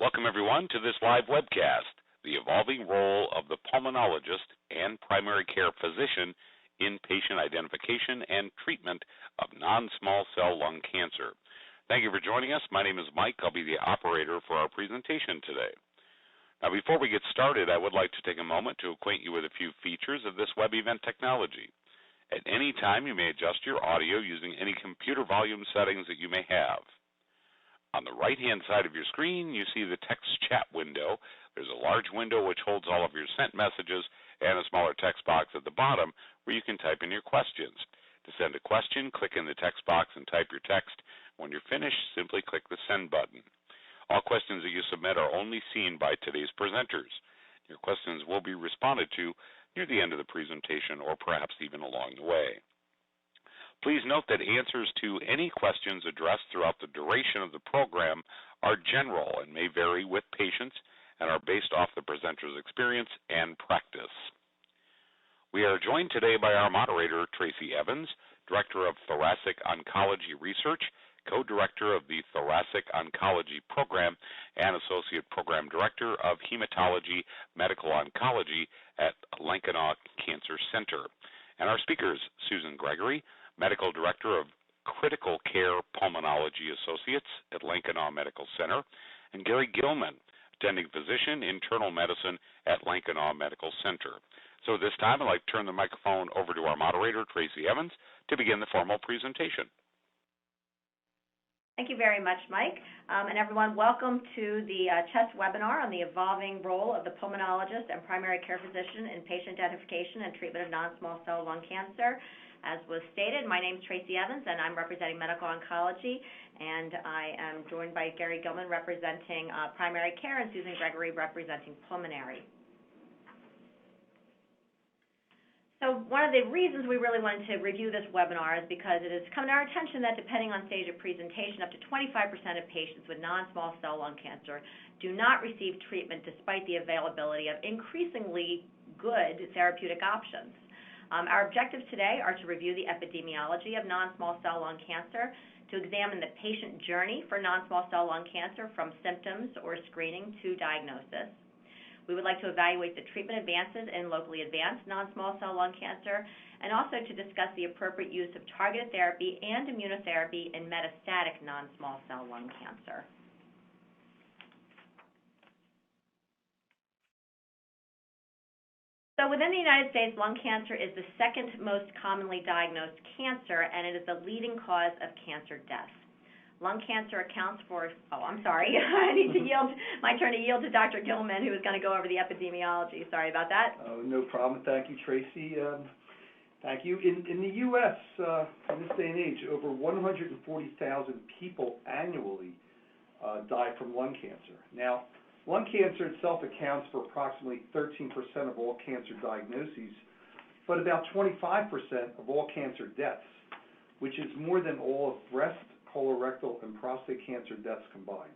Welcome, everyone, to this live webcast, The Evolving Role of the Pulmonologist and Primary Care Physician in Patient Identification and Treatment of Non-Small Cell Lung Cancer. Thank you for joining us. My name is Mike. I'll be the operator for our presentation today. Now, before we get started, I would like to take a moment to acquaint you with a few features of this web event technology. At any time, you may adjust your audio using any computer volume settings that you may have. On the right-hand side of your screen, you see the text chat window. There's a large window which holds all of your sent messages and a smaller text box at the bottom where you can type in your questions. To send a question, click in the text box and type your text. When you're finished, simply click the send button. All questions that you submit are only seen by today's presenters. Your questions will be responded to near the end of the presentation or perhaps even along the way. Please note that answers to any questions addressed throughout the duration of the program are general and may vary with patients and are based off the presenter's experience and practice. We are joined today by our moderator, Tracey Evans, Director of Thoracic Oncology Research, Co-Director of the Thoracic Oncology Program, and Associate Program Director of Hematology Medical Oncology at Lankenau Cancer Center. And our speakers, Susan Gregory, Medical Director of Critical Care Pulmonology Associates at Lankenau Medical Center, and Gary Gilman, Attending Physician, Internal Medicine at Lankenau Medical Center. So at this time, I'd like to turn the microphone over to our moderator, Tracey Evans, to begin the formal presentation. Thank you very much, Mike. And everyone, welcome to the CHEST webinar on the evolving role of the pulmonologist and primary care physician in patient identification and treatment of non-small cell lung cancer. As was stated, my name is Tracey Evans, and I'm representing medical oncology, and I am joined by Gary Gilman representing primary care and Susan Gregory representing pulmonary. So one of the reasons we really wanted to review this webinar is because it has come to our attention that depending on stage of presentation, up to 25% of patients with non-small cell lung cancer do not receive treatment despite the availability of increasingly good therapeutic options. Our objectives today are to review the epidemiology of non-small cell lung cancer, to examine the patient journey for non-small cell lung cancer from symptoms or screening to diagnosis. We would like to evaluate the treatment advances in locally advanced non-small cell lung cancer, and also to discuss the appropriate use of targeted therapy and immunotherapy in metastatic non-small cell lung cancer. So within the United States, lung cancer is the second most commonly diagnosed cancer, and it is the leading cause of cancer death. Lung cancer accounts for, I need to yield, my turn to yield to Dr. Gilman, who is going to go over the epidemiology. Sorry about that. No problem. Thank you, Tracey. Thank you. In the U.S., in this day and age, over 140,000 people annually die from lung cancer. Now, lung cancer itself accounts for approximately 13% of all cancer diagnoses, but about 25% of all cancer deaths, which is more than all of breast, colorectal, and prostate cancer deaths combined.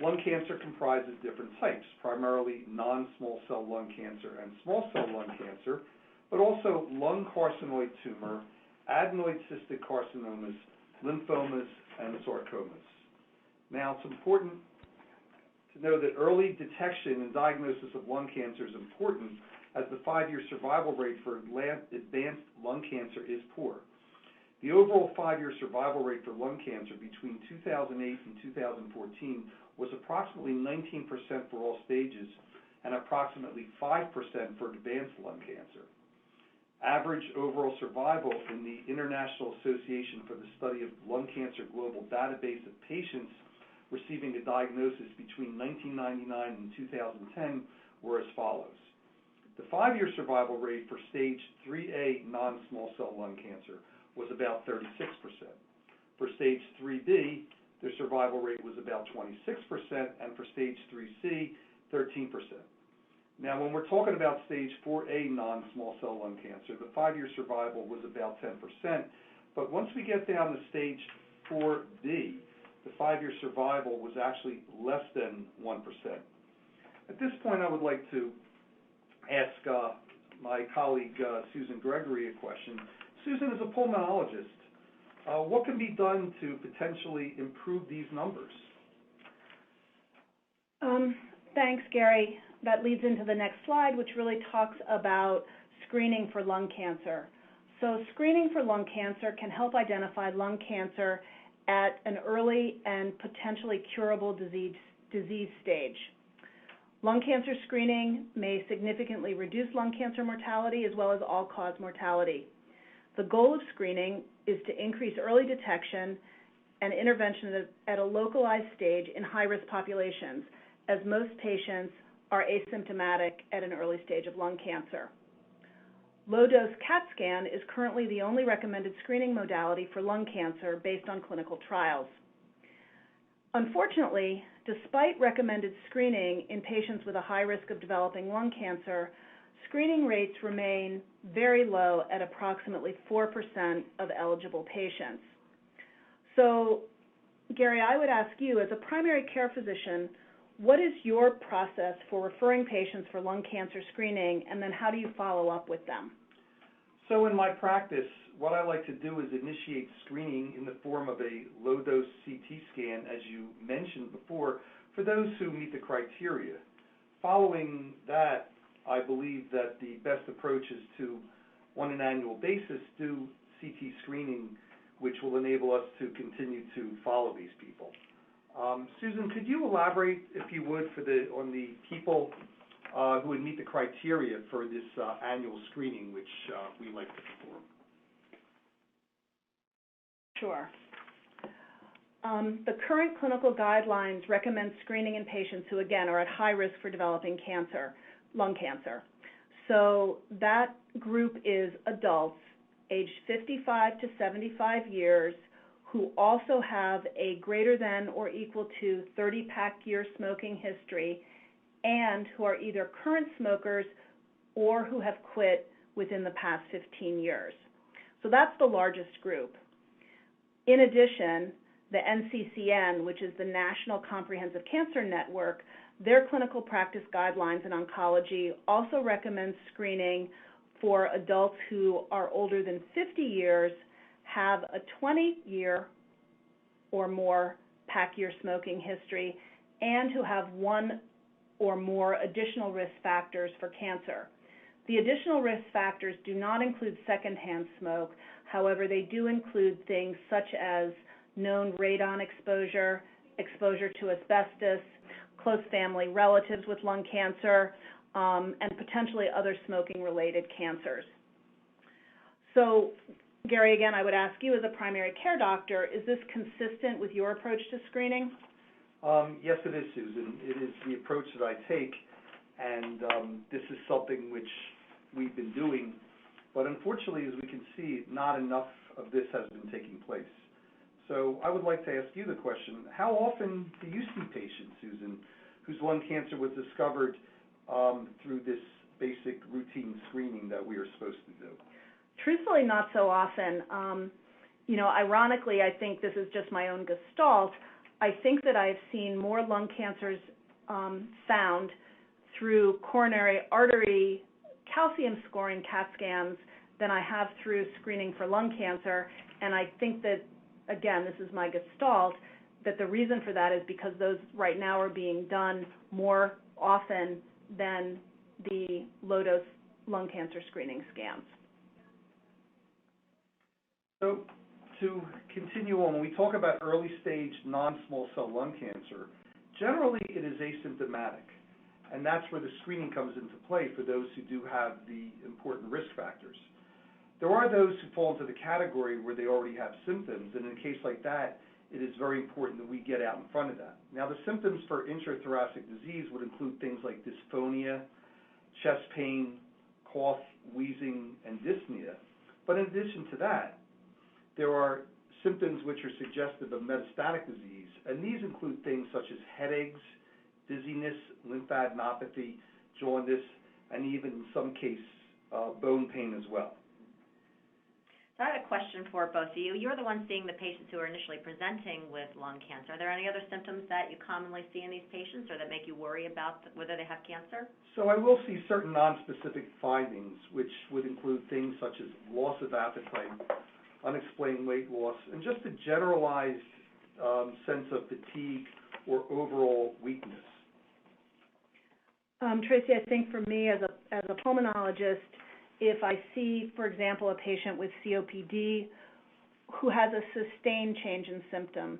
Lung cancer comprises different types, primarily non-small cell lung cancer and small cell lung cancer, but also lung carcinoid tumor, adenoid cystic carcinomas, lymphomas, and sarcomas. Now, it's important to know that early detection and diagnosis of lung cancer is important, as the 5-year survival rate for advanced lung cancer is poor. The overall 5-year survival rate for lung cancer between 2008 and 2014 was approximately 19% for all stages and approximately 5% for advanced lung cancer. Average overall survival in the International Association for the Study of Lung Cancer Global Database of patients receiving a diagnosis between 1999 and 2010 were as follows. The 5-year survival rate for stage 3A non-small cell lung cancer was about 36%. For stage 3B, the survival rate was about 26%, and for stage 3C, 13%. Now, when we're talking about stage 4A non-small cell lung cancer, the 5-year survival was about 10%, but once we get down to stage 4B, the 5-year survival was actually less than 1%. At this point, I would like to ask my colleague Susan Gregory a question. Susan is a pulmonologist. What can be done to potentially improve these numbers? Thanks, Gary. That leads into the next slide, which really talks about screening for lung cancer. So screening for lung cancer can help identify lung cancer at an early and potentially curable disease stage. Lung cancer screening may significantly reduce lung cancer mortality as well as all-cause mortality. The goal of screening is to increase early detection and intervention at a localized stage in high-risk populations, as most patients are asymptomatic at an early stage of lung cancer. Low-dose CAT scan is currently the only recommended screening modality for lung cancer based on clinical trials. Unfortunately, despite recommended screening in patients with a high risk of developing lung cancer, screening rates remain very low at approximately 4% of eligible patients. So, Gary, I would ask you, as a primary care physician, what is your process for referring patients for lung cancer screening, and then how do you follow up with them? So in my practice, what I like to do is initiate screening in the form of a low-dose CT scan, as you mentioned before, for those who meet the criteria. Following that, I believe that the best approach is to, on an annual basis, do CT screening, which will enable us to continue to follow these people. Susan, could you elaborate, if you would, on the people who would meet the criteria for this annual screening, which we like to perform? Sure. The current clinical guidelines recommend screening in patients who, again, are at high risk for developing lung cancer. So that group is adults aged 55 to 75 years who also have a greater than or equal to 30-pack year smoking history and who are either current smokers or who have quit within the past 15 years. So that's the largest group. In addition, the NCCN, which is the National Comprehensive Cancer Network, their clinical practice guidelines in oncology also recommend screening for adults who are older than 50 years, have a 20-year or more pack year smoking history, and who have one or more additional risk factors for cancer. The additional risk factors do not include secondhand smoke. However, they do include things such as known radon exposure, exposure to asbestos, close family relatives with lung cancer, and potentially other smoking-related cancers. So, Gary, again, I would ask you as a primary care doctor, is this consistent with your approach to screening? Yes, it is, Susan. It is the approach that I take, and this is something which we've been doing, but unfortunately, as we can see, not enough of this has been taking place. So I would like to ask you the question, how often do you see patients, Susan, whose lung cancer was discovered through this basic routine screening that we are supposed to do? Truthfully, not so often. Ironically, I think this is just my own gestalt. I think that I've seen more lung cancers found through coronary artery calcium scoring CAT scans than I have through screening for lung cancer, and I think that, again, this is my gestalt, that the reason for that is because those right now are being done more often than the low-dose lung cancer screening scans. So to continue on, when we talk about early-stage non-small cell lung cancer, generally it is asymptomatic, and that's where the screening comes into play for those who do have the important risk factors. There are those who fall into the category where they already have symptoms, and in a case like that, it is very important that we get out in front of that. Now, the symptoms for intrathoracic disease would include things like dysphonia, chest pain, cough, wheezing, and dyspnea. But in addition to that, there are symptoms which are suggestive of metastatic disease, and these include things such as headaches, dizziness, lymphadenopathy, jaundice, and even in some cases, bone pain as well. So I have a question for both of you. You're the one seeing the patients who are initially presenting with lung cancer. Are there any other symptoms that you commonly see in these patients or that make you worry about whether they have cancer? So I will see certain nonspecific findings, which would include things such as loss of appetite, unexplained weight loss, and just a generalized sense of fatigue or overall weakness. Tracey, I think for me as a pulmonologist, if I see, for example, a patient with COPD who has a sustained change in symptom,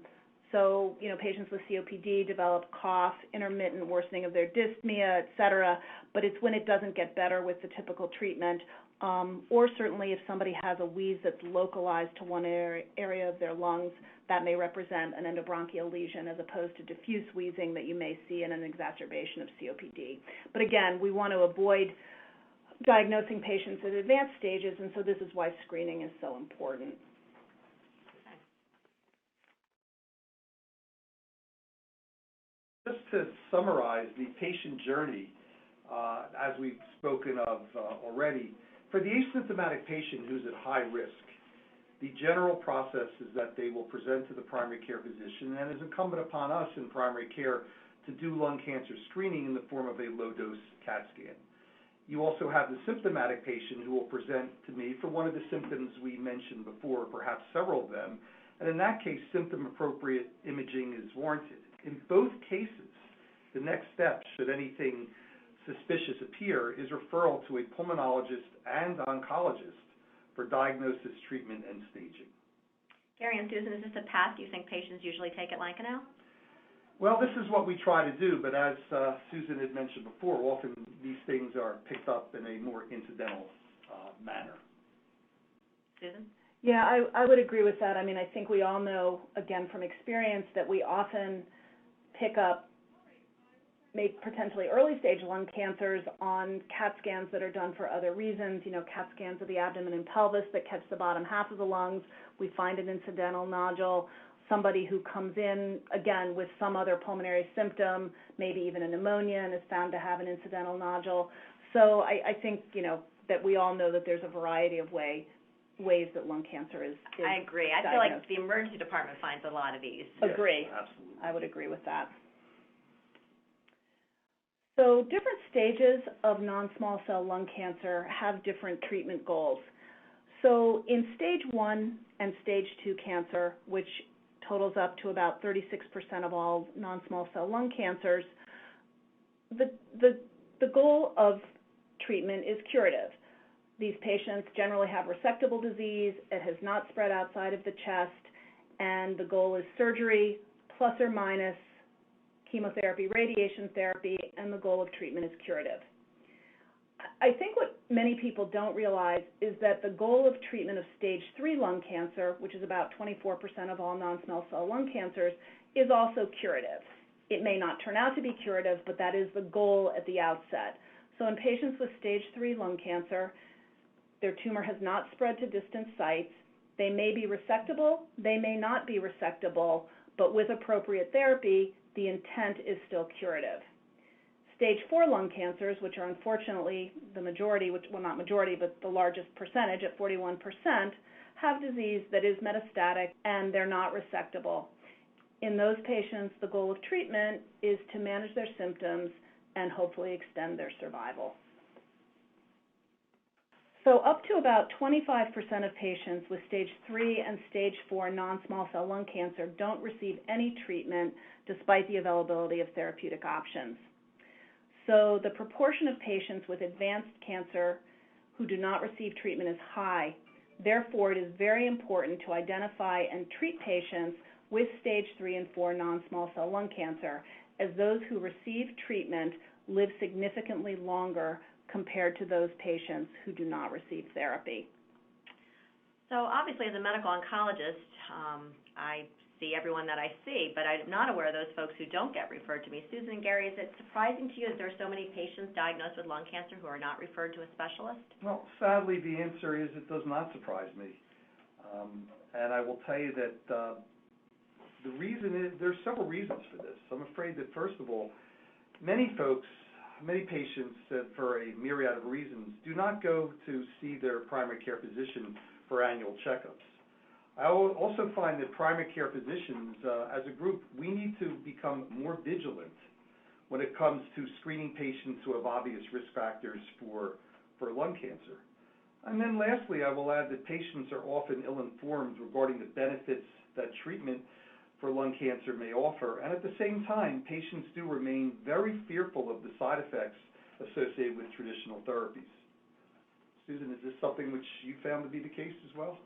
so, patients with COPD develop cough, intermittent worsening of their dyspnea, et cetera, but it's when it doesn't get better with the typical treatment, or certainly if somebody has a wheeze that's localized to one area of their lungs, that may represent an endobronchial lesion as opposed to diffuse wheezing that you may see in an exacerbation of COPD. But again, we want to avoid diagnosing patients at advanced stages, and so this is why screening is so important. Just to summarize the patient journey, as we've spoken of already, for the asymptomatic patient who's at high risk, the general process is that they will present to the primary care physician, and it's incumbent upon us in primary care to do lung cancer screening in the form of a low-dose CAT scan. You also have the symptomatic patient who will present to me for one of the symptoms we mentioned before, perhaps several of them, and in that case, symptom-appropriate imaging is warranted. In both cases, the next step, should anything suspicious appear, is referral to a pulmonologist and oncologist for diagnosis, treatment, and staging. Gary and Susan, is this a path you think patients usually take at Lankenau? Well, this is what we try to do, but as Susan had mentioned before, often these things are picked up in a more incidental manner. Susan? Yeah, I would agree with that. I mean, I think we all know, again, from experience, that we often pick up potentially early-stage lung cancers on CAT scans that are done for other reasons, CAT scans of the abdomen and pelvis that catch the bottom half of the lungs. We find an incidental nodule. Somebody who comes in, again, with some other pulmonary symptom, maybe even a pneumonia, and is found to have an incidental nodule. So I think, that we all know that there's a variety of ways that lung cancer is I agree. I feel like the emergency department finds a lot of these. Agree. Yes, absolutely. I would agree with that. So different stages of non-small cell lung cancer have different treatment goals. So in stage 1 and stage 2 cancer, which totals up to about 36% of all non-small cell lung cancers, the goal of treatment is curative. These patients generally have resectable disease. It has not spread outside of the chest, and the goal is surgery plus or minus chemotherapy, radiation therapy, and the goal of treatment is curative. I think what many people don't realize is that the goal of treatment of stage 3 lung cancer, which is about 24% of all non-small cell lung cancers, is also curative. It may not turn out to be curative, but that is the goal at the outset. So in patients with stage 3 lung cancer, their tumor has not spread to distant sites. They may be resectable, they may not be resectable, but with appropriate therapy, the intent is still curative. Stage 4 lung cancers, which are unfortunately the majority, not majority, but the largest percentage at 41%, have disease that is metastatic and they're not resectable. In those patients, the goal of treatment is to manage their symptoms and hopefully extend their survival. So up to about 25% of patients with stage 3 and stage 4 non-small cell lung cancer don't receive any treatment despite the availability of therapeutic options. So the proportion of patients with advanced cancer who do not receive treatment is high. Therefore, it is very important to identify and treat patients with stage 3 and 4 non-small cell lung cancer, as those who receive treatment live significantly longer compared to those patients who do not receive therapy. So obviously, as a medical oncologist, I see everyone that I see, but I'm not aware of those folks who don't get referred to me. Susan and Gary, is it surprising to you that there are so many patients diagnosed with lung cancer who are not referred to a specialist? Well, sadly, the answer is it does not surprise me. And I will tell you that the reason is, there's several reasons for this. I'm afraid that, first of all, many patients, for a myriad of reasons, do not go to see their primary care physician for annual checkups. I also find that primary care physicians, as a group, we need to become more vigilant when it comes to screening patients who have obvious risk factors for lung cancer. And then lastly, I will add that patients are often ill-informed regarding the benefits that treatment for lung cancer may offer, and at the same time, patients do remain very fearful of the side effects associated with traditional therapies. Susan, is this something which you found to be the case as well?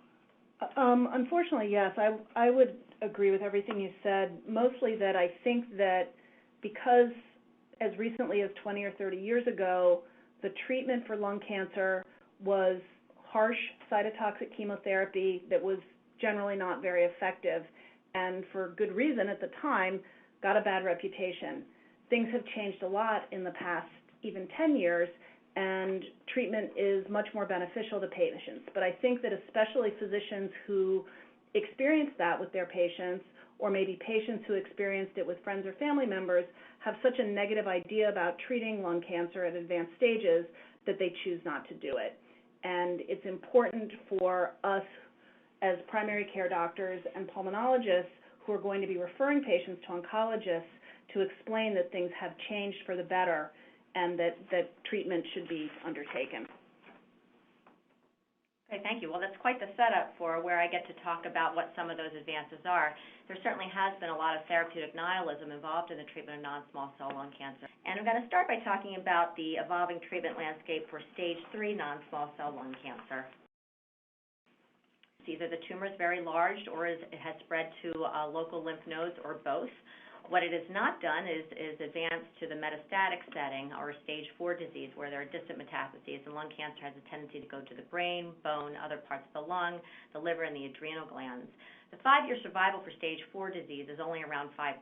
Unfortunately, yes. I would agree with everything you said, mostly that I think that because as recently as 20 or 30 years ago, the treatment for lung cancer was harsh cytotoxic chemotherapy that was generally not very effective, and for good reason at the time, got a bad reputation. Things have changed a lot in the past even 10 years, and treatment is much more beneficial to patients. But I think that especially physicians who experience that with their patients, or maybe patients who experienced it with friends or family members, have such a negative idea about treating lung cancer at advanced stages that they choose not to do it. And it's important for us as primary care doctors and pulmonologists who are going to be referring patients to oncologists to explain that things have changed for the better and that treatment should be undertaken. Okay, thank you. Well, that's quite the setup for where I get to talk about what some of those advances are. There certainly has been a lot of therapeutic nihilism involved in the treatment of non-small cell lung cancer. And I'm going to start by talking about the evolving treatment landscape for stage 3 non-small cell lung cancer. Either the tumor is very large or it has spread to local lymph nodes or both. What it has not done is advance to the metastatic setting or stage 4 disease where there are distant metastases, and lung cancer has a tendency to go to the brain, bone, other parts of the lung, the liver, and the adrenal glands. The 5-year survival for stage 4 disease is only around 5%,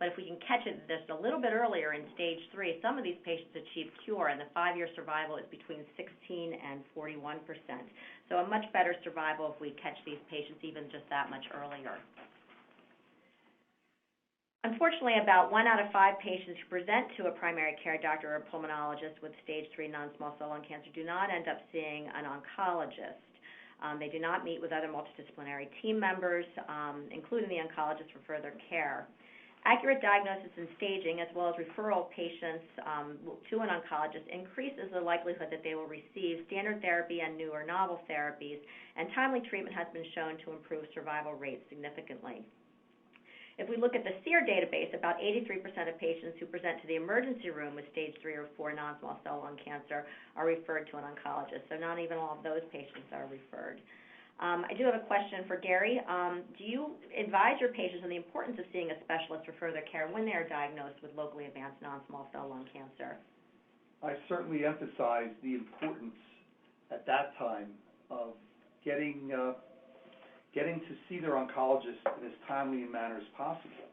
but if we can catch it just a little bit earlier in stage 3, some of these patients achieve cure, and the 5-year survival is between 16 and 41%. So a much better survival if we catch these patients even just that much earlier. Unfortunately, about 1 out of 5 patients who present to a primary care doctor or a pulmonologist with stage 3 non-small cell lung cancer do not end up seeing an oncologist. They do not meet with other multidisciplinary team members, including the oncologist, for further care. Accurate diagnosis and staging, as well as referral patients to an oncologist, increases the likelihood that they will receive standard therapy and new or novel therapies, and timely treatment has been shown to improve survival rates significantly. If we look at the SEER database, about 83% of patients who present to the emergency room with stage 3 or 4 non-small cell lung cancer are referred to an oncologist, so not even all of those patients are referred. I do have a question for Gary. Do you advise your patients on the importance of seeing a specialist for further care when they are diagnosed with locally advanced non-small cell lung cancer? I certainly emphasize the importance at that time of getting to see their oncologist in as timely a manner as possible.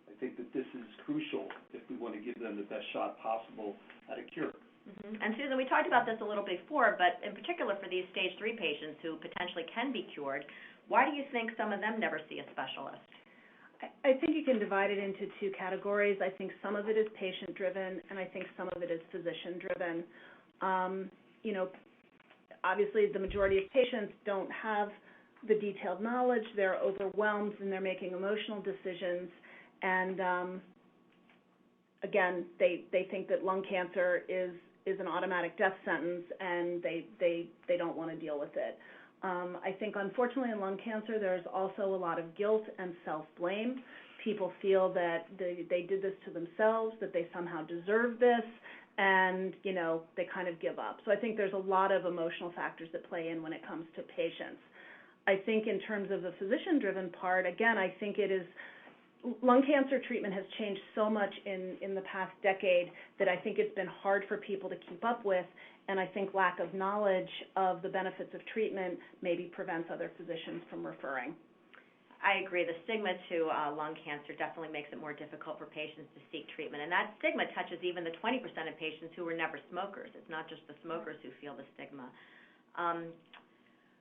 I think that this is crucial if we want to give them the best shot possible at a cure. Mm-hmm. And Susan, we talked about this a little before, but in particular for these stage 3 patients who potentially can be cured, why do you think some of them never see a specialist? I think you can divide it into 2 categories. I think some of it is patient-driven, and I think some of it is physician-driven. Obviously, the majority of patients don't have the detailed knowledge. They're overwhelmed, and they're making emotional decisions. And again, they think that lung cancer is an automatic death sentence, and they don't want to deal with it. I think, unfortunately, in lung cancer, there's also a lot of guilt and self-blame. People feel that they did this to themselves, that they somehow deserve this, and, they kind of give up. So I think there's a lot of emotional factors that play in when it comes to patients. I think in terms of the physician-driven part, again, I think it is lung cancer treatment has changed so much in the past decade that I think it's been hard for people to keep up with, and I think lack of knowledge of the benefits of treatment maybe prevents other physicians from referring. I agree. The stigma to lung cancer definitely makes it more difficult for patients to seek treatment, and that stigma touches even the 20% of patients who were never smokers. It's not just the smokers who feel the stigma.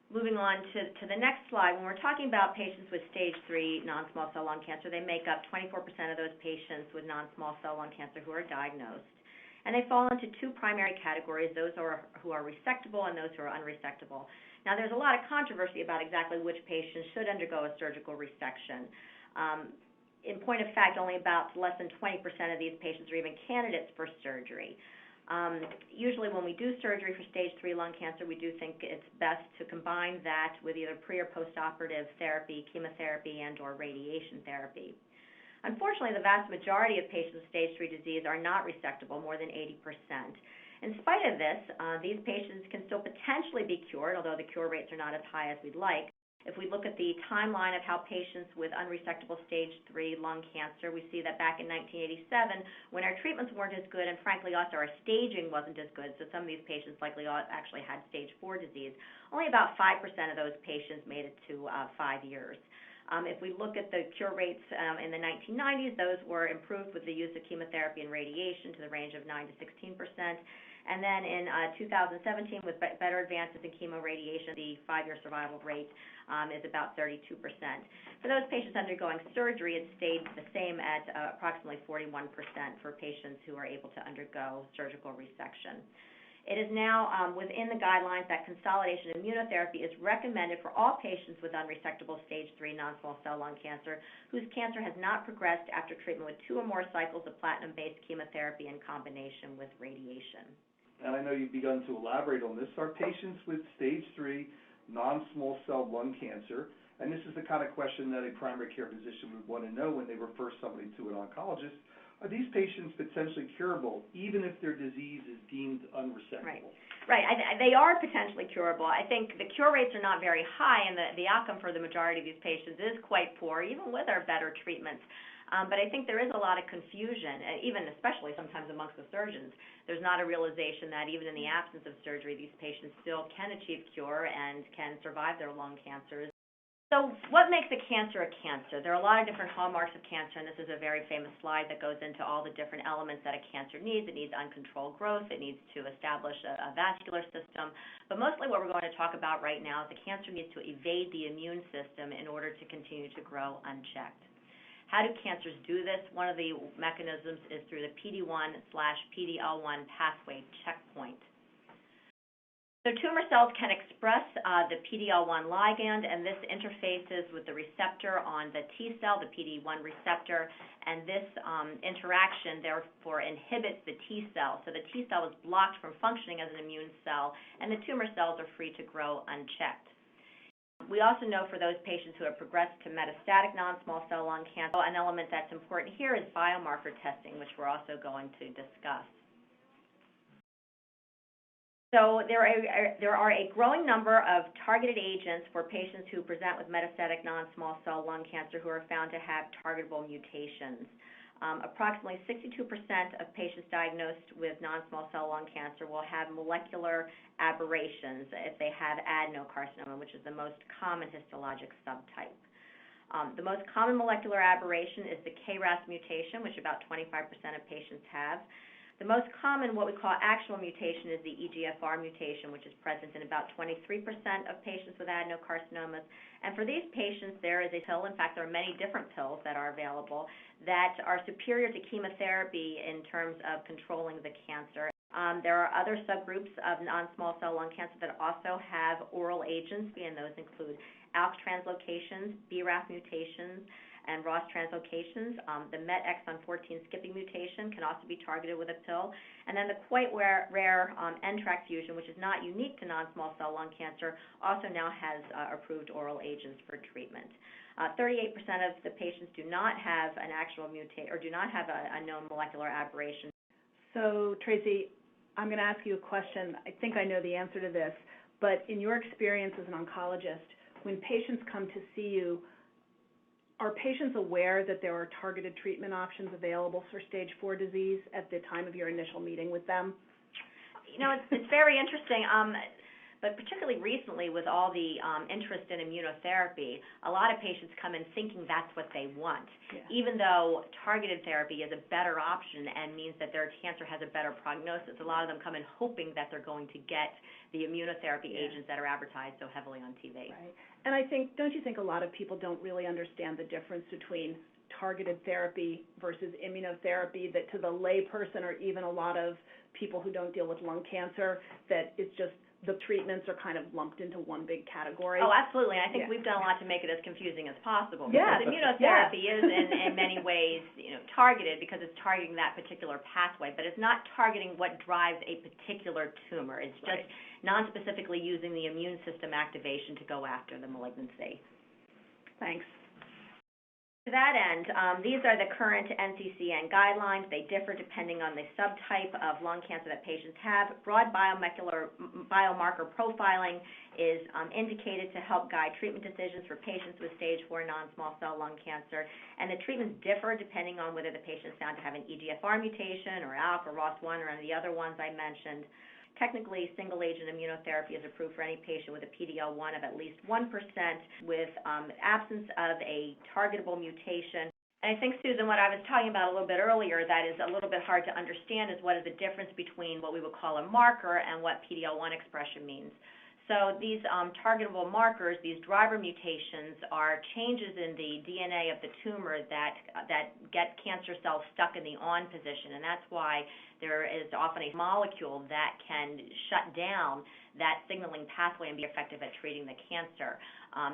Moving on to the next slide, when we're talking about patients with stage 3 non-small cell lung cancer, they make up 24% of those patients with non-small cell lung cancer who are diagnosed. And they fall into 2 primary categories, those who are resectable and those who are unresectable. Now, there's a lot of controversy about exactly which patients should undergo a surgical resection. In point of fact, only about less than 20% of these patients are even candidates for surgery. Usually when we do surgery for stage 3 lung cancer, we do think it's best to combine that with either pre- or post-operative therapy, chemotherapy, and or radiation therapy. Unfortunately, the vast majority of patients with stage 3 disease are not resectable, more than 80%. In spite of this, these patients can still potentially be cured, although the cure rates are not as high as we'd like. If we look at the timeline of how patients with unresectable stage 3 lung cancer, we see that back in 1987, when our treatments weren't as good, and frankly also our staging wasn't as good, so some of these patients likely actually had stage 4 disease, only about 5% of those patients made it to 5 years. If we look at the cure rates in the 1990s, those were improved with the use of chemotherapy and radiation to the range of 9 to 16%. And then in 2017, with better advances in chemoradiation, the 5-year survival rate is about 32%. For those patients undergoing surgery, it stayed the same at approximately 41% for patients who are able to undergo surgical resection. It is now within the guidelines that consolidation immunotherapy is recommended for all patients with unresectable stage 3 non-small cell lung cancer whose cancer has not progressed after treatment with 2 or more cycles of platinum-based chemotherapy in combination with radiation. And I know you've begun to elaborate on this. Our patients with stage 3 non-small cell lung cancer, and this is the kind of question that a primary care physician would want to know when they refer somebody to an oncologist, are these patients potentially curable even if their disease is deemed unresectable? Right. They are potentially curable. I think the cure rates are not very high, and the outcome for the majority of these patients is quite poor, even with our better treatments. But I think there is a lot of confusion, even especially sometimes amongst the surgeons. There's not a realization that even in the absence of surgery, these patients still can achieve cure and can survive their lung cancers. So what makes a cancer a cancer? There are a lot of different hallmarks of cancer, and this is a very famous slide that goes into all the different elements that a cancer needs. It needs uncontrolled growth. It needs to establish a vascular system. But mostly what we're going to talk about right now is the cancer needs to evade the immune system in order to continue to grow unchecked. How do cancers do this? One of the mechanisms is through the PD-1/PD-L1 pathway checkpoint. So tumor cells can express the PD-L1 ligand, and this interfaces with the receptor on the T cell, the PD-1 receptor, and this interaction therefore inhibits the T cell. So the T cell is blocked from functioning as an immune cell, and the tumor cells are free to grow unchecked. We also know for those patients who have progressed to metastatic non-small cell lung cancer, an element that's important here is biomarker testing, which we're also going to discuss. So there are a growing number of targeted agents for patients who present with metastatic non-small cell lung cancer who are found to have targetable mutations. Approximately 62% of patients diagnosed with non-small cell lung cancer will have molecular aberrations if they have adenocarcinoma, which is the most common histologic subtype. The most common molecular aberration is the KRAS mutation, which about 25% of patients have. The most common, what we call actual mutation, is the EGFR mutation, which is present in about 23% of patients with adenocarcinomas. And for these patients, there is a pill, in fact, there are many different pills that are available, that are superior to chemotherapy in terms of controlling the cancer. There are other subgroups of non-small cell lung cancer that also have oral agents, and those include ALK translocations, BRAF mutations, and ROS translocations. The MET exon 14 skipping mutation can also be targeted with a pill. And then the quite rare NTRK fusion, which is not unique to non-small cell lung cancer, also now has approved oral agents for treatment. 38% of the patients do not have an actual mutation or do not have a known molecular aberration. So, Tracey, I'm going to ask you a question. I think I know the answer to this, but in your experience as an oncologist, when patients come to see you, are patients aware that there are targeted treatment options available for stage 4 disease at the time of your initial meeting with them? You know, it's very interesting. But particularly recently with all the interest in immunotherapy, a lot of patients come in thinking that's what they want, even though targeted therapy is a better option and means that their cancer has a better prognosis. A lot of them come in hoping that they're going to get the immunotherapy agents that are advertised so heavily on TV. Right. And I think, don't you think a lot of people don't really understand the difference between targeted therapy versus immunotherapy, that to the lay person or even a lot of people who don't deal with lung cancer, that it's just the treatments are kind of lumped into one big category? Oh, absolutely. I think we've done a lot to make it as confusing as possible. Yeah. Because immunotherapy is in many ways, targeted because it's targeting that particular pathway, but it's not targeting what drives a particular tumor. It's just non-specifically using the immune system activation to go after the malignancy. Thanks. To that end, these are the current NCCN guidelines. They differ depending on the subtype of lung cancer that patients have. Broad biomarker profiling is indicated to help guide treatment decisions for patients with stage 4 non-small cell lung cancer. And the treatments differ depending on whether the patient is found to have an EGFR mutation or ALK or ROS1 or any of the other ones I mentioned. Technically, single-agent immunotherapy is approved for any patient with a PD-L1 of at least 1% with absence of a targetable mutation. And I think, Susan, what I was talking about a little bit earlier that is a little bit hard to understand is what is the difference between what we would call a marker and what PD-L1 expression means. So these targetable markers, these driver mutations, are changes in the DNA of the tumor that get cancer cells stuck in the on position, and that's why there is often a molecule that can shut down that signaling pathway and be effective at treating the cancer.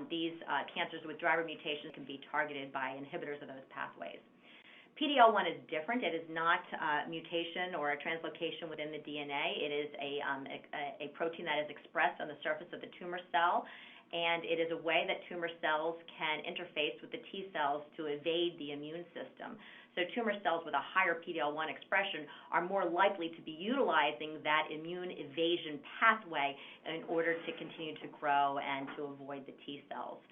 These cancers with driver mutations can be targeted by inhibitors of those pathways. PD-L1 is different. It is not a mutation or a translocation within the DNA. It is a protein that is expressed on the surface of the tumor cell, and it is a way that tumor cells can interface with the T cells to evade the immune system. So tumor cells with a higher PD-L1 expression are more likely to be utilizing that immune evasion pathway in order to continue to grow and to avoid the T cells.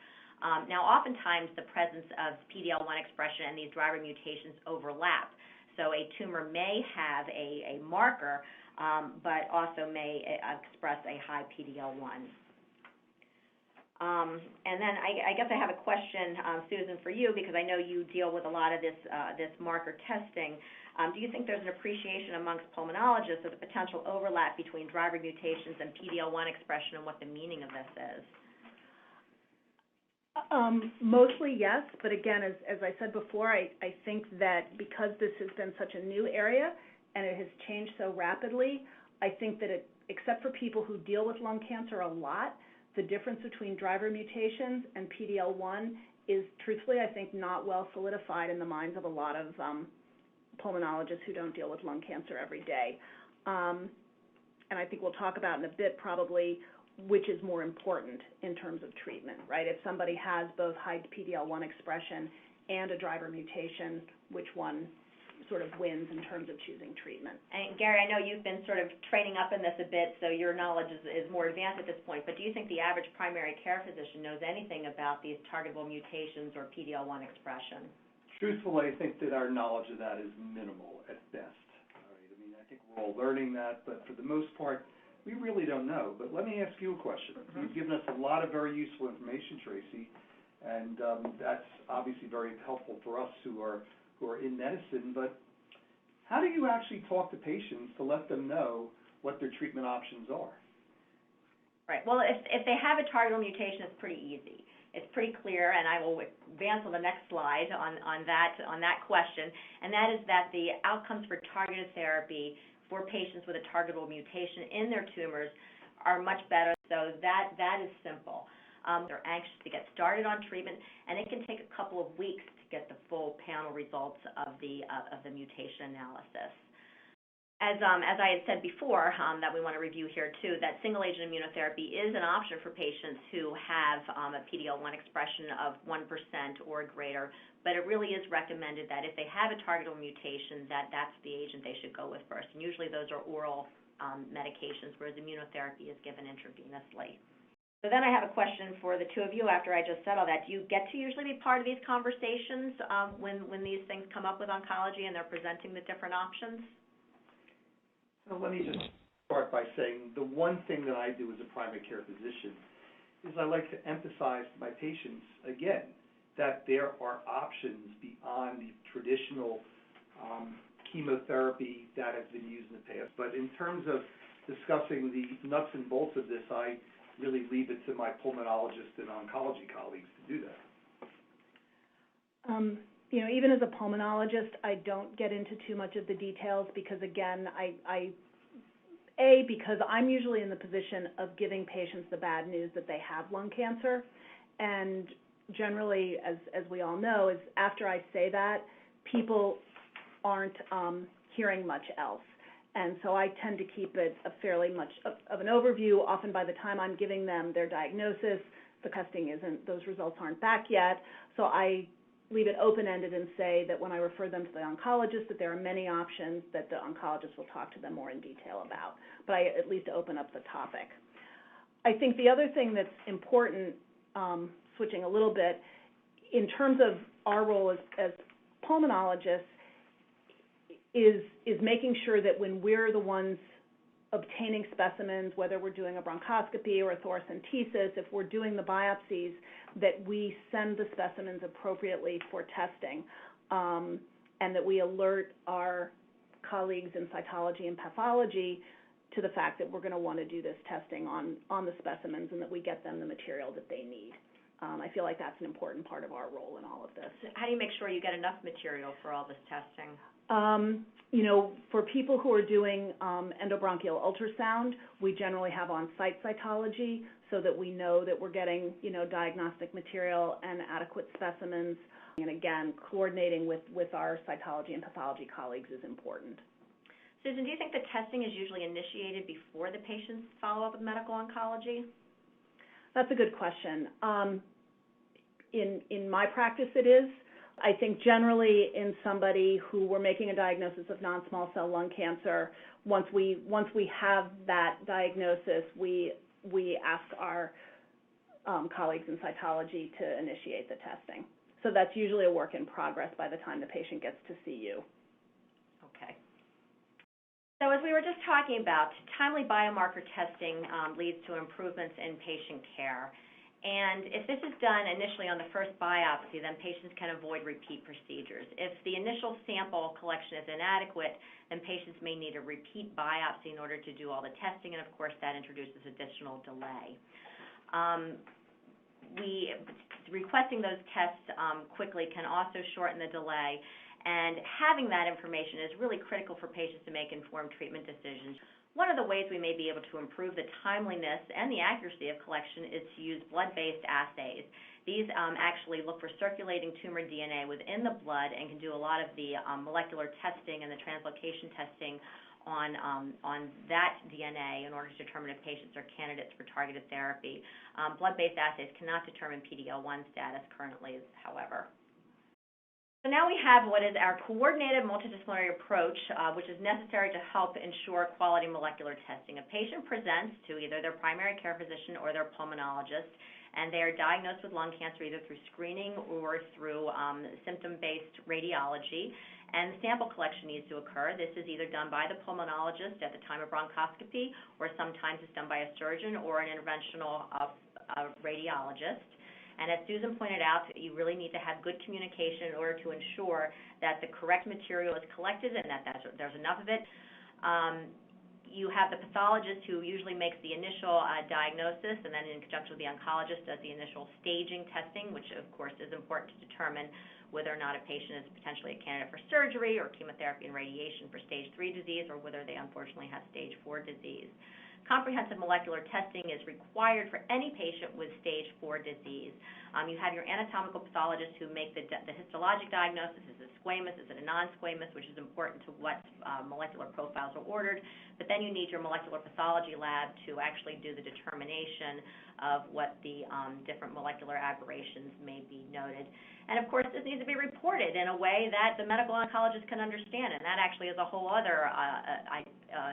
Now, oftentimes, the presence of PD-L1 expression and these driver mutations overlap. So a tumor may have a marker, but also may express a high PD-L1. And then I guess I have a question, Susan, for you, because I know you deal with a lot of this marker testing. Do you think there's an appreciation amongst pulmonologists of the potential overlap between driver mutations and PD-L1 expression and what the meaning of this is? Mostly yes, but again, as I said before, I think that because this has been such a new area and it has changed so rapidly, I think that except for people who deal with lung cancer a lot, the difference between driver mutations and PD-L1 is truthfully, I think, not well solidified in the minds of a lot of pulmonologists who don't deal with lung cancer every day. And I think we'll talk about in a bit probably which is more important in terms of treatment, right? If somebody has both high PD-L1 expression and a driver mutation, which one sort of wins in terms of choosing treatment? And Gary, I know you've been sort of training up in this a bit, so your knowledge is more advanced at this point, but do you think the average primary care physician knows anything about these targetable mutations or PD-L1 expression? Truthfully, I think that our knowledge of that is minimal at best. All right. I mean, I think we're all learning that, but for the most part, we really don't know. But let me ask you a question. You've given us a lot of very useful information, Tracey, and that's obviously very helpful for us who are in medicine. But how do you actually talk to patients to let them know what their treatment options are? Right. Well, if they have a targetable mutation, it's pretty easy. It's pretty clear, and I will advance on the next slide on that question, and that is that the outcomes for targeted therapy for patients with a targetable mutation in their tumors are much better. So that is simple. They're anxious to get started on treatment, and it can take a couple of weeks to get the full panel results of the mutation analysis. As I had said before, that we want to review here too, that single-agent immunotherapy is an option for patients who have a PD-L1 expression of 1% or greater, but it really is recommended that if they have a targetable mutation, that's the agent they should go with first. And usually those are oral medications, whereas immunotherapy is given intravenously. So then I have a question for the two of you after I just said all that. Do you get to usually be part of these conversations when these things come up with oncology and they're presenting the different options? So let me just start by saying the one thing that I do as a primary care physician is I like to emphasize to my patients, again, that there are options beyond the traditional chemotherapy that has been used in the past. But in terms of discussing the nuts and bolts of this, I really leave it to my pulmonologist and oncology colleagues to do that. Even as a pulmonologist, I don't get into too much of the details because, again, because I'm usually in the position of giving patients the bad news that they have lung cancer, and generally, as we all know, is after I say that, people aren't hearing much else. And so I tend to keep it a fairly much of an overview. Often by the time I'm giving them their diagnosis, the testing those results aren't back yet. So I leave it open-ended and say that when I refer them to the oncologist, that there are many options that the oncologist will talk to them more in detail about. But I at least open up the topic. I think the other thing that's important, switching a little bit, in terms of our role as pulmonologists, is making sure that when we're the ones obtaining specimens, whether we're doing a bronchoscopy or a thoracentesis, if we're doing the biopsies, that we send the specimens appropriately for testing, and that we alert our colleagues in cytology and pathology to the fact that we're going to want to do this testing on the specimens, and that we get them the material that they need. I feel like that's an important part of our role in all of this. How do you make sure you get enough material for all this testing? For people who are doing endobronchial ultrasound, we generally have on-site cytology so that we know that we're getting, diagnostic material and adequate specimens. And again, coordinating with our cytology and pathology colleagues is important. Susan, do you think the testing is usually initiated before the patient's follow-up with medical oncology? That's a good question. In my practice, it is. I think generally in somebody who we're making a diagnosis of non-small cell lung cancer, once we have that diagnosis, we ask our colleagues in cytology to initiate the testing. So that's usually a work in progress by the time the patient gets to see you. Okay. So as we were just talking about, timely biomarker testing leads to improvements in patient care. And if this is done initially on the first biopsy, then patients can avoid repeat procedures. If the initial sample collection is inadequate, then patients may need a repeat biopsy in order to do all the testing, and of course that introduces additional delay. Requesting those tests quickly can also shorten the delay, and having that information is really critical for patients to make informed treatment decisions. One of the ways we may be able to improve the timeliness and the accuracy of collection is to use blood-based assays. These actually look for circulating tumor DNA within the blood and can do a lot of the molecular testing and the translocation testing on that DNA in order to determine if patients are candidates for targeted therapy. Blood-based assays cannot determine PD-L1 status currently, however. So now we have what is our coordinated multidisciplinary approach, which is necessary to help ensure quality molecular testing. A patient presents to either their primary care physician or their pulmonologist, and they are diagnosed with lung cancer either through screening or through symptom-based radiology, and the sample collection needs to occur. This is either done by the pulmonologist at the time of bronchoscopy, or sometimes it's done by a surgeon or an interventional radiologist. And as Susan pointed out, you really need to have good communication in order to ensure that the correct material is collected and that there's enough of it. You have the pathologist who usually makes the initial diagnosis, and then in conjunction with the oncologist does the initial staging testing, which of course is important to determine whether or not a patient is potentially a candidate for surgery or chemotherapy and radiation for stage 3 disease, or whether they unfortunately have stage 4 disease. Comprehensive molecular testing is required for any patient with stage 4 disease. You have your anatomical pathologists who make the histologic diagnosis. Is it squamous? Is it a non-squamous? Which is important to what molecular profiles are ordered. But then you need your molecular pathology lab to actually do the determination of what the different molecular aberrations may be noted. And of course, this needs to be reported in a way that the medical oncologist can understand, and that actually is a whole other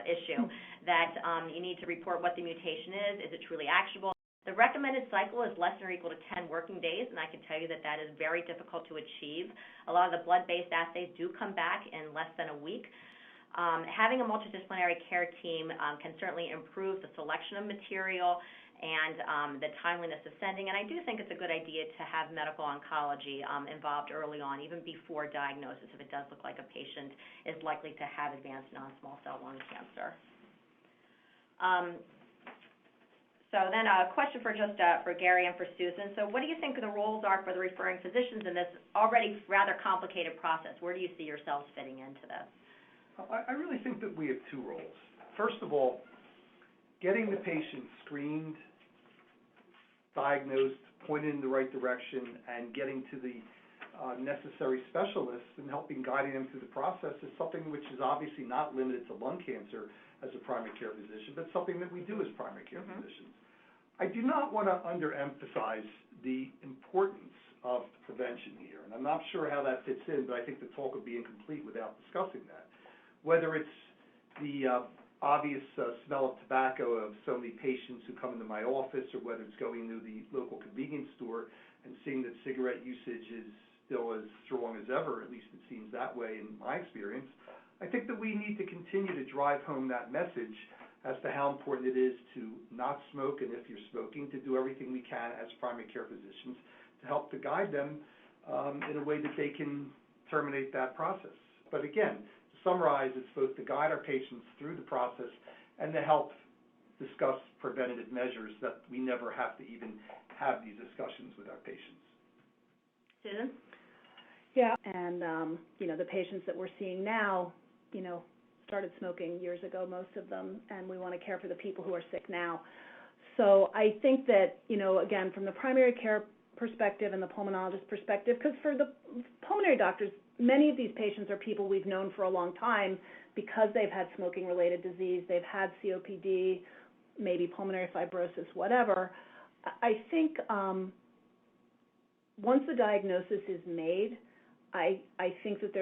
issue, that you need to report what the mutation is it truly actionable. The recommended cycle is less than or equal to 10 working days, and I can tell you that that is very difficult to achieve. A lot of the blood-based assays do come back in less than a week. Having a multidisciplinary care team can certainly improve the selection of material and the timeliness of sending, and I do think it's a good idea to have medical oncology involved early on, even before diagnosis, if it does look like a patient is likely to have advanced non-small cell lung cancer. So then a question for Gary and for Susan. So what do you think the roles are for the referring physicians in this already rather complicated process? Where do you see yourselves fitting into this? I really think that we have two roles. First of all, getting the patient screened, diagnosed, pointed in the right direction, and getting to the necessary specialists and helping guiding them through the process is something which is obviously not limited to lung cancer as a primary care physician, but something that we do as primary care physicians. I do not want to underemphasize the importance of prevention here. And I'm not sure how that fits in, but I think the talk would be incomplete without discussing that. Whether it's the obvious smell of tobacco of so many patients who come into my office, or whether it's going to the local convenience store and seeing that cigarette usage is still as strong as ever, at least it seems that way in my experience, I think that we need to continue to drive home that message as to how important it is to not smoke, and if you're smoking, to do everything we can as primary care physicians to help to guide them in a way that they can terminate that process. But again, to summarize, it's both to guide our patients through the process and to help discuss preventative measures that we never have to even have these discussions with our patients. Susan? Yeah, and the patients that we're seeing now, started smoking years ago, most of them, and we want to care for the people who are sick now. So I think that, again, from the primary care perspective and the pulmonologist perspective, because for the pulmonary doctors, many of these patients are people we've known for a long time because they've had smoking-related disease, they've had COPD, maybe pulmonary fibrosis, whatever. I think once the diagnosis is made, I think that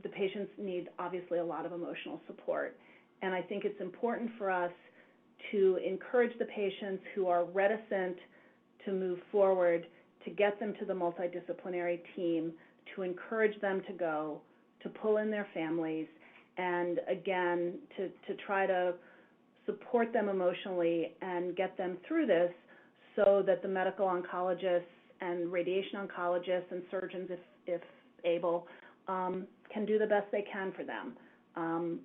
the patients need obviously a lot of emotional support. And I think it's important for us to encourage the patients who are reticent to move forward, to get them to the multidisciplinary team, to encourage them to go, to pull in their families, and again, to try to support them emotionally and get them through this so that the medical oncologists and radiation oncologists and surgeons, if able, can do the best they can for them,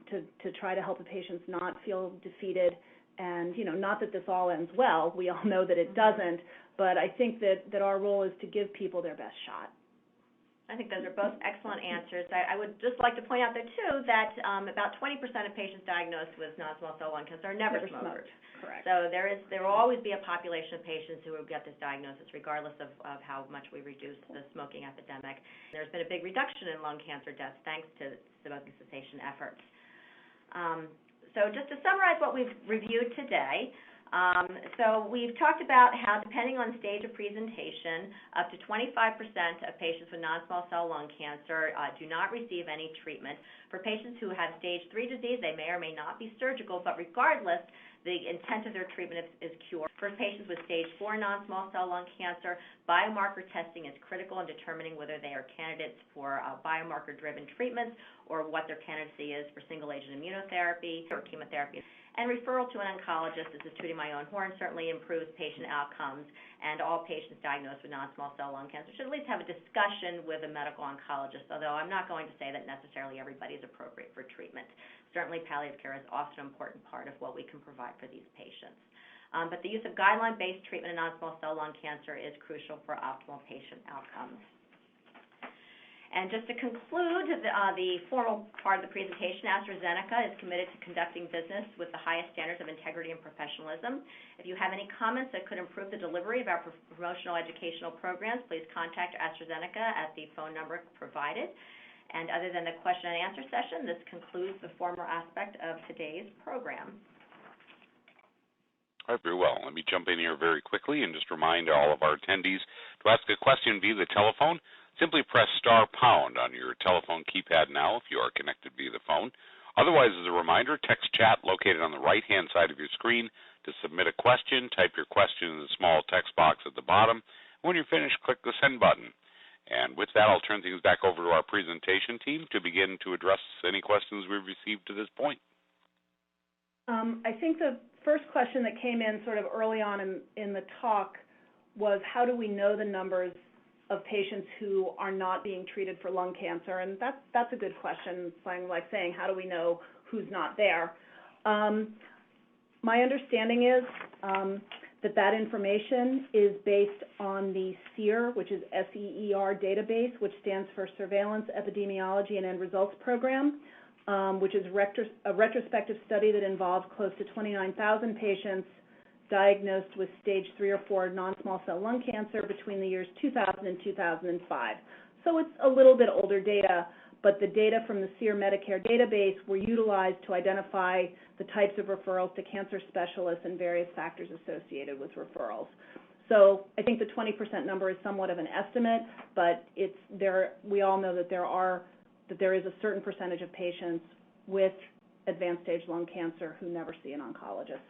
to try to help the patients not feel defeated. And, not that this all ends well. We all know that it doesn't. But I think that our role is to give people their best shot. I think those are both excellent answers. I would just like to point out there, too, that about 20% of patients diagnosed with non-small cell lung cancer are never smokers. Correct. So there will always be a population of patients who will get this diagnosis, regardless of how much we reduce the smoking epidemic. There's been a big reduction in lung cancer deaths thanks to smoking cessation efforts. So just to summarize what we've reviewed today, so we've talked about how, depending on stage of presentation, up to 25% of patients with non-small cell lung cancer do not receive any treatment. For patients who have stage 3 disease, they may or may not be surgical, but regardless, the intent of their treatment is cure. For patients with stage 4 non-small cell lung cancer, biomarker testing is critical in determining whether they are candidates for biomarker-driven treatments or what their candidacy is for single-agent immunotherapy or chemotherapy. And referral to an oncologist, this is tooting my own horn, certainly improves patient outcomes, and all patients diagnosed with non-small cell lung cancer should at least have a discussion with a medical oncologist, although I'm not going to say that necessarily everybody is appropriate for treatment. Certainly palliative care is also an important part of what we can provide for these patients. But the use of guideline-based treatment in non-small cell lung cancer is crucial for optimal patient outcomes. And just to conclude the formal part of the presentation, AstraZeneca is committed to conducting business with the highest standards of integrity and professionalism. If you have any comments that could improve the delivery of our promotional educational programs, please contact AstraZeneca at the phone number provided. And other than the question and answer session, this concludes the formal aspect of today's program. All right, very well. Let me jump in here very quickly and just remind all of our attendees to ask a question via the telephone. Simply press *# on your telephone keypad now if you are connected via the phone. Otherwise, as a reminder, text chat located on the right-hand side of your screen to submit a question. Type your question in the small text box at the bottom. When you're finished, click the send button. And with that, I'll turn things back over to our presentation team to begin to address any questions we've received to this point. I think the first question that came in sort of early on in the talk was, how do we know the numbers of patients who are not being treated for lung cancer? And that's a good question. It's like saying, how do we know who's not there? My understanding is that information is based on the SEER, which is SEER database, which stands for Surveillance, Epidemiology, and End Results Program, which is a retrospective study that involved close to 29,000 patients diagnosed with stage 3 or 4 non-small cell lung cancer between the years 2000 and 2005. So it's a little bit older data, but the data from the SEER Medicare database were utilized to identify the types of referrals to cancer specialists and various factors associated with referrals. So I think the 20% number is somewhat of an estimate, but it's there. We all know that there is a certain percentage of patients with advanced stage lung cancer who never see an oncologist.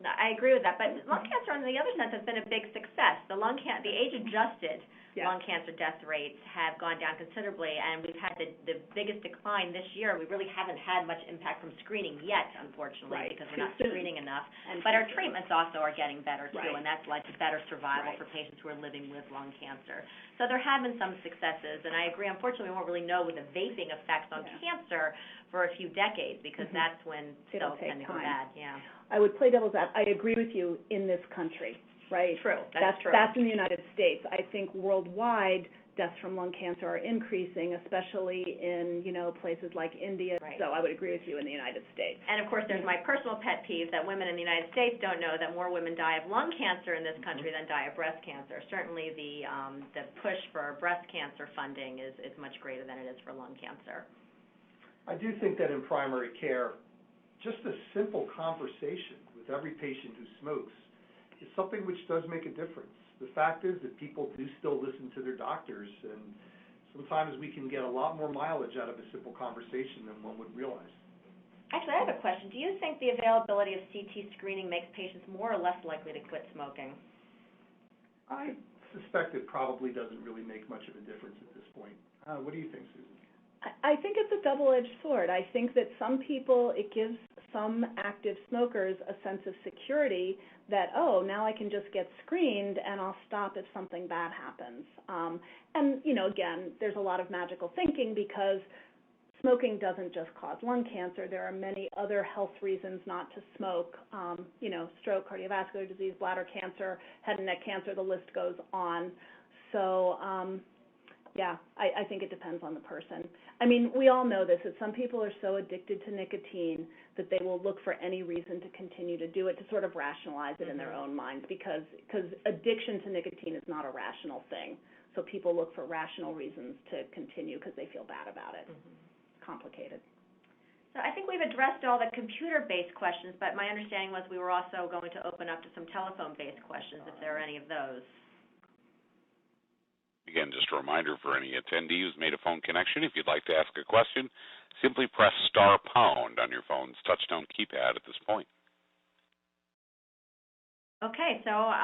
No, I agree with that, but lung cancer, in the other sense, has been a big success. The age-adjusted lung cancer death rates have gone down considerably, and we've had the biggest decline this year. We really haven't had much impact from screening yet, unfortunately, because we're not screening enough. But our treatments also are getting better, too, and that's led to better survival for patients who are living with lung cancer. So there have been some successes, and I agree. Unfortunately, we won't really know the vaping effects on cancer for a few decades, because that's when cells tend to go bad. Yeah. I would play devil's advocate. I agree with you in this country. Right. True. That's true. That's in the United States. I think worldwide deaths from lung cancer are increasing, especially in, places like India. Right. So I would agree with you in the United States. And of course, there's my personal pet peeve that women in the United States don't know that more women die of lung cancer in this country than die of breast cancer. Certainly, the push for breast cancer funding is much greater than it is for lung cancer. I do think that in primary care, just a simple conversation with every patient who smokes is something which does make a difference. The fact is that people do still listen to their doctors, and sometimes we can get a lot more mileage out of a simple conversation than one would realize. Actually, I have a question. Do you think the availability of CT screening makes patients more or less likely to quit smoking? I suspect it probably doesn't really make much of a difference at this point. What do you think, Susan? I think it's a double-edged sword. I think that some people, it gives some active smokers a sense of security that, now I can just get screened and I'll stop if something bad happens. Again, there's a lot of magical thinking because smoking doesn't just cause lung cancer. There are many other health reasons not to smoke, stroke, cardiovascular disease, bladder cancer, head and neck cancer, the list goes on. So, I think it depends on the person. I mean, we all know this, that some people are so addicted to nicotine that they will look for any reason to continue to do it, to sort of rationalize it in their own minds, because addiction to nicotine is not a rational thing. So people look for rational reasons to continue because they feel bad about it. Complicated. So I think we've addressed all the computer-based questions, but my understanding was we were also going to open up to some telephone-based questions, if there are any of those. Again, just a reminder for any attendee who's made a phone connection, if you'd like to ask a question, simply press *# on your phone's touchtone keypad at this point. Okay, so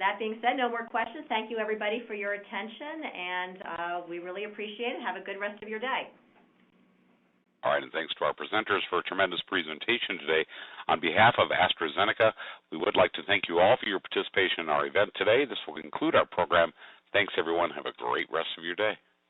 that being said, no more questions. Thank you, everybody, for your attention, and we really appreciate it. Have a good rest of your day. All right, and thanks to our presenters for a tremendous presentation today. On behalf of AstraZeneca, we would like to thank you all for your participation in our event today. This will conclude our program. Thanks, everyone. Have a great rest of your day.